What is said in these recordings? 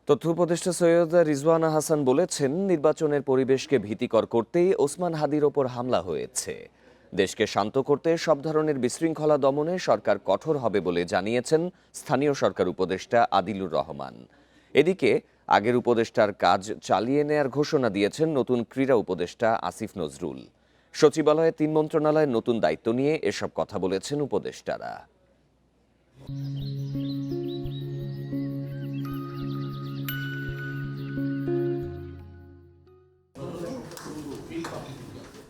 তথ্য উপদেষ্টা সৈয়দ রিজওয়ানা হাসান বলেছেন, নির্বাচনের পরিবেশকে ভীতিকর করতেই ওসমান হাদির ওপর হামলা হয়েছে। দেশকে শান্ত করতে সব ধরনের বিশৃঙ্খলা দমনে সরকার কঠোর হবে বলে জানিয়েছেন স্থানীয় সরকার উপদেষ্টা আদিলুর রহমান। এদিকে আগের উপদেষ্টার কাজ চালিয়ে নেয়ার ঘোষণা দিয়েছেন নতুন ক্রীড়া উপদেষ্টা আসিফ নজরুল। সচিবালয়ে ৩ মন্ত্রণালয়ের নতুন দায়িত্ব নিয়ে এসব কথা বলেছেন উপদেষ্টারা।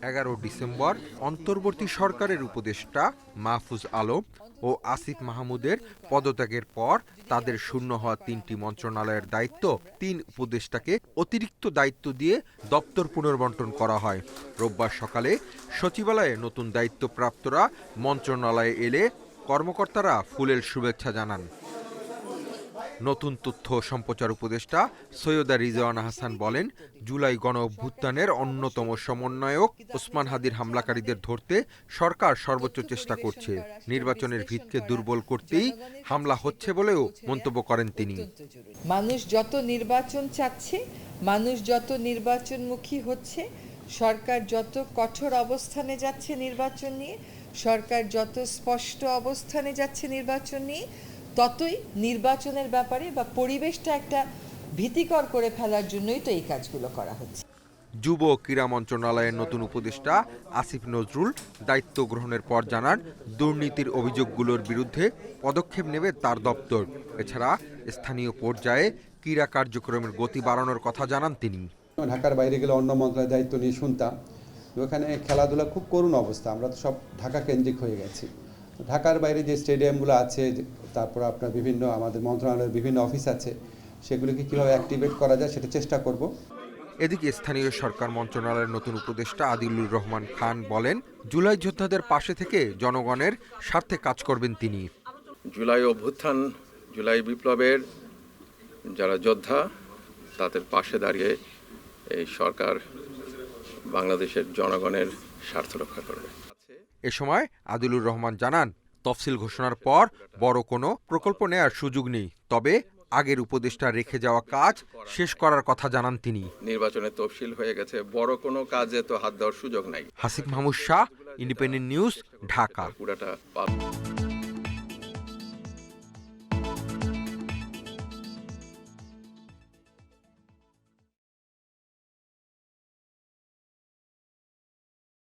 ১১ ডিসেম্বর অন্তর্বর্তী সরকারের উপদেষ্টা মাহফুজ আলম ও আসিফ মাহমুদের পদত্যাগের পর তাদের শূন্য হওয়া ৩টি মন্ত্রণালয়ের দায়িত্ব ৩ উপদেষ্টাকে অতিরিক্ত দায়িত্ব দিয়ে দপ্তর পুনর্বণ্টন করা হয়। রোববার সকালে সচিবালয়ে নতুন দায়িত্বপ্রাপ্তরা মন্ত্রণালয়ে এলে কর্মকর্তারা ফুলেল শুভেচ্ছা জানান। নতুন তথ্য ও সম্প্রচার উপদেষ্টা সৈয়দা রিজওয়ানা হাসান বলেন, জুলাই গণ অভ্যুত্থানের অন্যতম সমন্বয়ক ওসমান হাদির হামলাকারীদের ধরতে সরকার সর্বোচ্চ চেষ্টা করছে। নির্বাচনের ভিতকে দুর্বল করতেই হামলা হচ্ছে বলেও মন্তব্য করেন তিনি। মানুষ যত নির্বাচন চাচ্ছে, মানুষ যত নির্বাচনমুখী হচ্ছে, সরকার যত কঠোর অবস্থানে যাচ্ছে নির্বাচন নিয়ে, সরকার যত স্পষ্ট অবস্থানে যাচ্ছে নির্বাচন নিয়ে, ততই নির্বাচনের ব্যাপারে বা পরিবেশটা একটা ভীতিকর করে ফেলার জন্যই তো এই কাজগুলো করা হচ্ছে। যুব ও ক্রীড়া মন্ত্রণালয়ের নতুন উপদেষ্টা আসিফ নজরুল দায়িত্ব গ্রহণের পর জানান, দুর্নীতির অভিযোগগুলোর বিরুদ্ধে পদক্ষেপ নেবে তার দপ্তর। এছাড়া স্থানীয় পর্যায়ে ক্রীড়া কার্যক্রমের গতি বাড়ানোর কথা জানান তিনি। ঢাকার বাইরে গেলে অন্য মন্ত্রণালয়ের দায়িত্ব নিয়ে শুনতাম, ওখানে খেলাধুলা খুব করুণ অবস্থা। আমরা তো সব ঢাকা কেন্দ্রিক হয়ে গেছি। ঢাকার বাইরে যে স্টেডিয়ামগুলো আছে, তারপর আপনার বিভিন্ন আমাদের মন্ত্রণালয়ের বিভিন্ন অফিস আছে, সেগুলিকে কীভাবে অ্যাক্টিভেট করা যায় সেটা চেষ্টা করব। এদিকে স্থানীয় সরকার মন্ত্রণালয়ের নতুন উপদেষ্টা আদিলুর রহমান খান বলেন, জুলাই যোদ্ধাদের পাশে থেকে জনগণের স্বার্থে কাজ করবেন তিনি। জুলাই অভ্যুত্থান, জুলাই বিপ্লবের যারা যোদ্ধা, তাদের পাশে দাঁড়িয়ে এই সরকার বাংলাদেশের জনগণের স্বার্থ রক্ষা করবে। এ সময় আদিলুর রহমান জানান, তফসিল ঘোষণার পর বড় কোনো প্রকল্প নেয়ার সুযোগ নেই, তবে আগের উপদেষ্টা রেখে যাওয়া কাজ শেষ করার কথা জানান তিনি। নির্বাচনের তফসিল হয়ে গেছে, বড় কোনো কাজে তো হাত দেওয়ার সুযোগ নাই। Hasif Mahmud Shah, independent news, Dhaka. পুরাটা